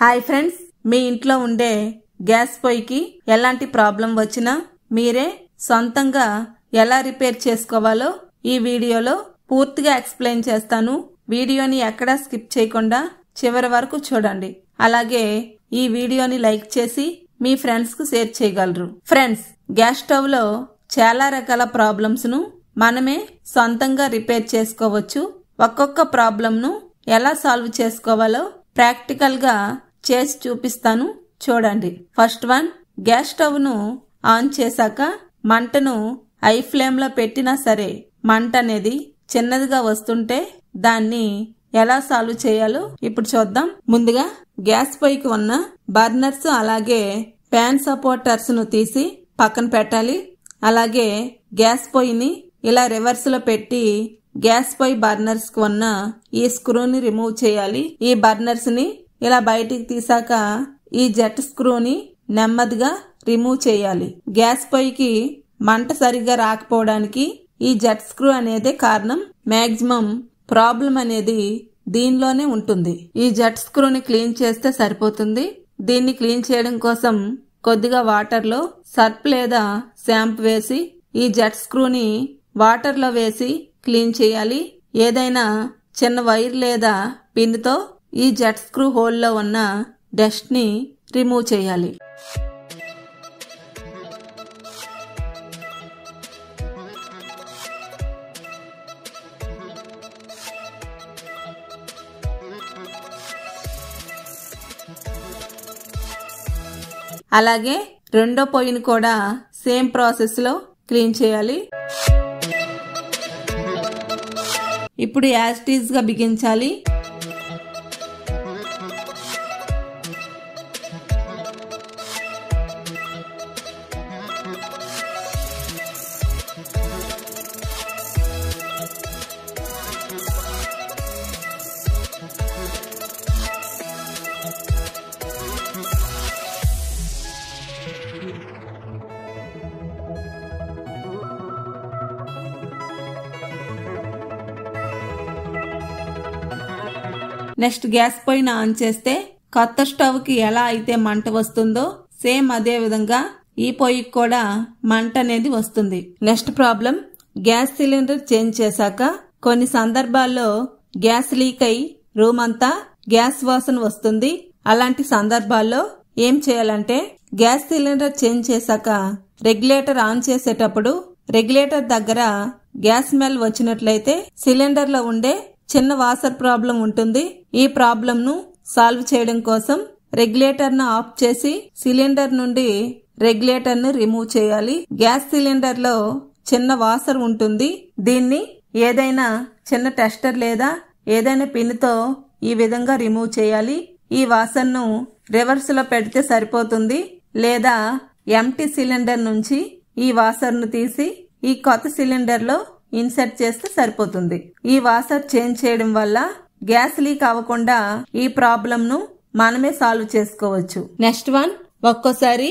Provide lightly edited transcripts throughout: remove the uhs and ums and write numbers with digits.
Hi friends, మీ ఇంట్లో ఉండే gas పొయ్యికి ఎలాంటి ప్రాబ్లం వచ్చినా మీరే సొంతంగా ఎలా రిపేర్ చేసుకోవాలో ఈ వీడియోలో పూర్తిగా ఎక్స్ప్లెయిన్ చేస్తాను. వీడియోని ఎక్కడా స్కిప్ చేయకుండా చివరి వరకు చూడండి. అలాగే ఈ వీడియోని లైక్ చేసి మీ ఫ్రెండ్స్ కు షేర్ చేయగలరు. ఫ్రెండ్స్, గ్యాస్ స్టవ్ లో చాలా రకాల ప్రాబ్లమ్స్ ను మనమే సొంతంగా రిపేర్ చేసుకోవచ్చు. ఒక్కొక్క ప్రాబ్లం ను ఎలా సాల్వ్ చేసుకోవాలో ప్రాక్టికల్ గా చేసి చూపిస్తాను, చూడండి. ఫస్ట్ వన్, గ్యాస్ స్టవ్ ను ఆన్ చేశాక మంటను హై ఫ్లేమ్ లో పెట్టినా సరే మంట అనేది చిన్నదిగా వస్తుంటే దాన్ని ఎలా సాల్వ్ చేయాలో ఇప్పుడు చూద్దాం. ముందుగా గ్యాస్ పొయ్యికి ఉన్న బర్నర్స్ అలాగే ప్యాన్ సపోర్టర్స్ ను తీసి పక్కన పెట్టాలి. అలాగే గ్యాస్ పొయ్యిని ఇలా రివర్స్ లో పెట్టి గ్యాస్ పొయ్యి బర్నర్స్ కు ఉన్న ఈ స్క్రూని రిమూవ్ చేయాలి. ఈ బర్నర్స్ ని ఇలా బయటికి తీసాక ఈ జెట్ స్క్రూని నెమ్మదిగా రిమూవ్ చేయాలి. గ్యాస్ పొయ్యికి మంట సరిగ్గా రాకపోవడానికి ఈ జెట్ స్క్రూ అనేది కారణం. మాక్సిమం ప్రాబ్లం అనేది దీనిలోనే ఉంటుంది. ఈ జెట్ స్క్రూని క్లీన్ చేస్తే సరిపోతుంది. దీన్ని క్లీన్ చేయడం కోసం కొద్దిగా వాటర్ లో సర్ఫ్ లేదా షాంపూ వేసి ఈ జెట్ స్క్రూని వాటర్ లో వేసి క్లీన్ చేయాలి. ఏదైనా చిన్న వైర్ లేదా పిన్ తో ఈ జెట్ స్క్రూ హోల్ లో ఉన్న డస్ట్ ని రిమూవ్ చేయాలి. అలాగే రెండో పొయ్యిని కూడా సేమ్ ప్రాసెస్ లో క్లీన్ చేయాలి. ఇప్పుడు యాజ్ ఇట్ ఈజ్ గా బిగించాలి. నెక్స్ట్ గ్యాస్ పొయ్యిని ఆన్ చేస్తే కొత్త స్టవ్ కి ఎలా అయితే మంట వస్తుందో సేమ్ అదే విధంగా ఈ పొయ్యికి కూడా మంట అనేది వస్తుంది. Next problem, gas cylinder change చేశాక కొన్ని సందర్భాల్లో గ్యాస్ లీక్ అయి రూమ్ అంతా గ్యాస్ వాసన వస్తుంది. అలాంటి సందర్భాల్లో ఏం చేయాలంటే గ్యాస్ సిలిండర్ చేంజ్ చేశాక రెగ్యులేటర్ ఆన్ చేసేటప్పుడు రెగ్యులేటర్ దగ్గర గ్యాస్ స్మెల్ వచ్చినట్లయితే సిలిండర్ లో ఉండే చిన్న వాసర్ ప్రాబ్లం ఉంటుంది. ఈ ప్రాబ్లం ను సాల్వ్ చేయడం కోసం రెగ్యులేటర్ ను ఆఫ్ చేసి సిలిండర్ నుండి రెగ్యులేటర్ ను రిమూవ్ చేయాలి. గ్యాస్ సిలిండర్ లో చిన్న వాసర్ ఉంటుంది. దీన్ని ఏదైనా చిన్న టెస్టర్ లేదా ఏదైనా పిన్ తో ఈ విధంగా రిమూవ్ చేయాలి. ఈ వాసర్ ను రివర్స్ లో పెడితే సరిపోతుంది. లేదా ఎంటీ సిలిండర్ నుంచి ఈ వాసర్ ను తీసి ఈ కొత్త సిలిండర్ లో ఇన్సర్ట్ చేస్తే సరిపోతుంది. ఈ వాసర్ చేంజ్ చేయడం వల్ల గ్యాస్ లీక్ అవ్వకుండా ఈ ప్రాబ్లం ను మనమే సాల్వ్ చేసుకోవచ్చు. నెక్స్ట్ వన్, ఒక్కోసారి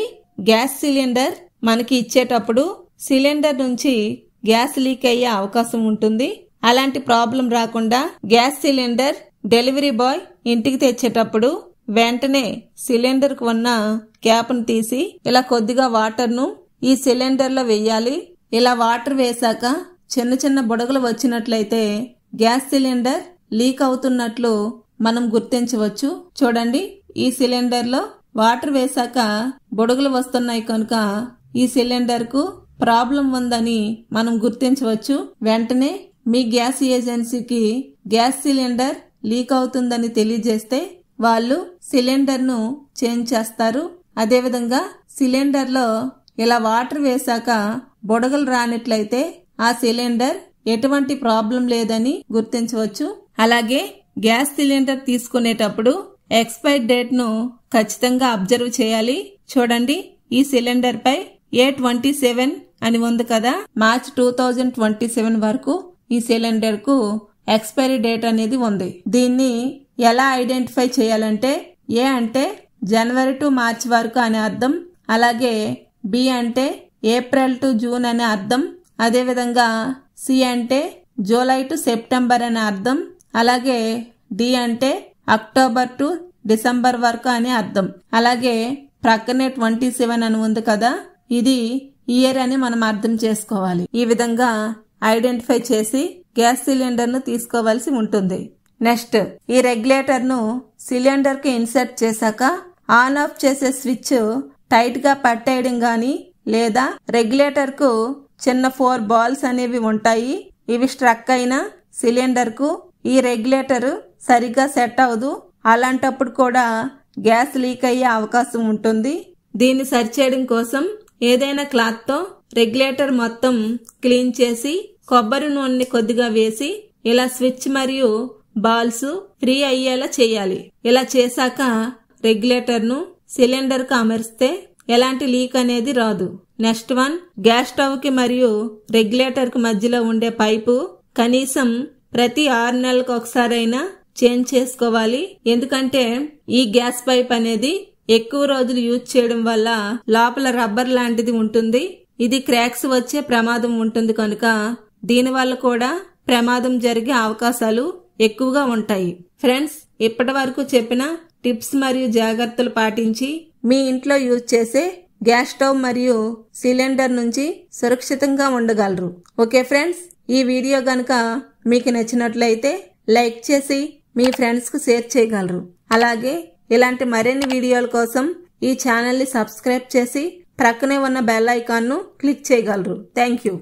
గ్యాస్ సిలిండర్ మనకి ఇచ్చేటప్పుడు సిలిండర్ నుంచి గ్యాస్ లీక్ అయ్యే అవకాశం ఉంటుంది. అలాంటి ప్రాబ్లం రాకుండా గ్యాస్ సిలిండర్ డెలివరీ బాయ్ ఇంటికి తెచ్చేటప్పుడు వెంటనే సిలిండర్ కు ఉన్న క్యాప్ ను తీసి ఇలా కొద్దిగా వాటర్ ను ఈ సిలిండర్ లో వేయాలి. ఇలా వాటర్ వేశాక చిన్న చిన్న బుడగలు వచ్చినట్లయితే గ్యాస్ సిలిండర్ లీక్ అవుతున్నట్లు మనం గుర్తించవచ్చు. చూడండి, ఈ సిలిండర్ లో వాటర్ వేశాక బుడగలు వస్తున్నాయి కనుక ఈ సిలిండర్ కు ప్రాబ్లం ఉందని మనం గుర్తించవచ్చు. వెంటనే మీ గ్యాస్ ఏజెన్సీకి గ్యాస్ సిలిండర్ లీక్ అవుతుందని తెలియజేస్తే వాళ్ళు సిలిండర్ ను చేంజ్ చేస్తారు. అదేవిధంగా సిలిండర్ లో ఇలా వాటర్ వేశాక బుడగలు రానట్లయితే ఆ సిలిండర్ ఎటువంటి ప్రాబ్లం లేదని గుర్తించవచ్చు. అలాగే గ్యాస్ సిలిండర్ తీసుకునేటప్పుడు ఎక్స్పైర్ డేట్ ను ఖచ్చితంగా అబ్జర్వ్ చేయాలి. చూడండి, ఈ సిలిండర్ పై A27 అని ఉంది కదా. మార్చ్ 2027 వరకు ఈ సిలిండర్ కు ఎక్స్పైరీ డేట్ అనేది ఉంది. దీన్ని ఎలా ఐడెంటిఫై చేయాలంటే A అంటే జనవరి టు మార్చ్ వరకు అనే అర్థం, అలాగే B అంటే ఏప్రిల్ టు జూన్ అనే అర్థం, అదేవిధంగా సి అంటే జూలై టు సెప్టెంబర్ అనే అర్థం, అలాగే డి అంటే అక్టోబర్ టు డిసెంబర్ వరకు అని అర్థం. అలాగే ప్రక్కనే 27 అని ఉంది కదా, ఇది ఇయర్ అని మనం అర్థం చేసుకోవాలి. ఈ విధంగా ఐడెంటిఫై చేసి గ్యాస్ సిలిండర్ ను తీసుకోవాల్సి ఉంటుంది. నెక్స్ట్, ఈ రెగ్యులేటర్ ను సిలిండర్ కి ఇన్సర్ట్ చేశాక ఆన్ ఆఫ్ చేసే స్విచ్ టైట్ గా పట్టేయడం గాని, లేదా రెగ్యులేటర్ కు చిన్న 4 బాల్స్ అనేవి ఉంటాయి. ఇవి స్ట్రక్ అయిన సిలిండర్ కు ఈ రెగ్యులేటర్ సరిగ్గా సెట్ అవ్వదు. అలాంటప్పుడు కూడా గ్యాస్ లీక్ అయ్యే అవకాశం ఉంటుంది. దీన్ని సరిచేయడం కోసం ఏదైనా క్లాత్ తో రెగ్యులేటర్ మొత్తం క్లీన్ చేసి కొబ్బరి నూనె కొద్దిగా వేసి ఇలా స్విచ్ మరియు బాల్స్ ఫ్రీ అయ్యేలా చేయాలి. ఇలా చేశాక రెగ్యులేటర్ ను సిలిండర్ కు అమరిస్తే ఎలాంటి లీక్ అనేది రాదు. నెక్స్ట్ వన్, గ్యాస్ స్టవ్ కి మరియు రెగ్యులేటర్ కి మధ్యలో ఉండే పైపు కనీసం ప్రతి 6 నెలలకు ఒకసారైనా చేంజ్ చేసుకోవాలి. ఎందుకంటే ఈ గ్యాస్ పైప్ అనేది ఎక్కువ రోజులు యూజ్ చేయడం వల్ల లోపల రబ్బర్ లాంటిది ఉంటుంది. ఇది క్రాక్స్ వచ్చే ప్రమాదం ఉంటుంది కనుక దీనివల్ల కూడా ప్రమాదం జరిగే అవకాశాలు ఎక్కువగా ఉంటాయి. ఫ్రెండ్స్, ఇప్పటి వరకు చెప్పిన టిప్స్ మరియు జాగ్రత్తలు పాటించి మీ ఇంట్లో యూజ్ చేసే గ్యాస్ స్టవ్ మరియు సిలిండర్ నుంచి సురక్షితంగా ఉండగలరు. ఓకే ఫ్రెండ్స్, ఈ వీడియో గనుక మీకు నచ్చినట్లయితే లైక్ చేసి మీ ఫ్రెండ్స్ కు షేర్ చేయగలరు. అలాగే ఇలాంటి మరిన్ని వీడియోల కోసం ఈ ఛానల్ ని సబ్స్క్రైబ్ చేసి ప్రక్కనే ఉన్న బెల్ ఐకాన్ ను క్లిక్ చేయగలరు. Thank you.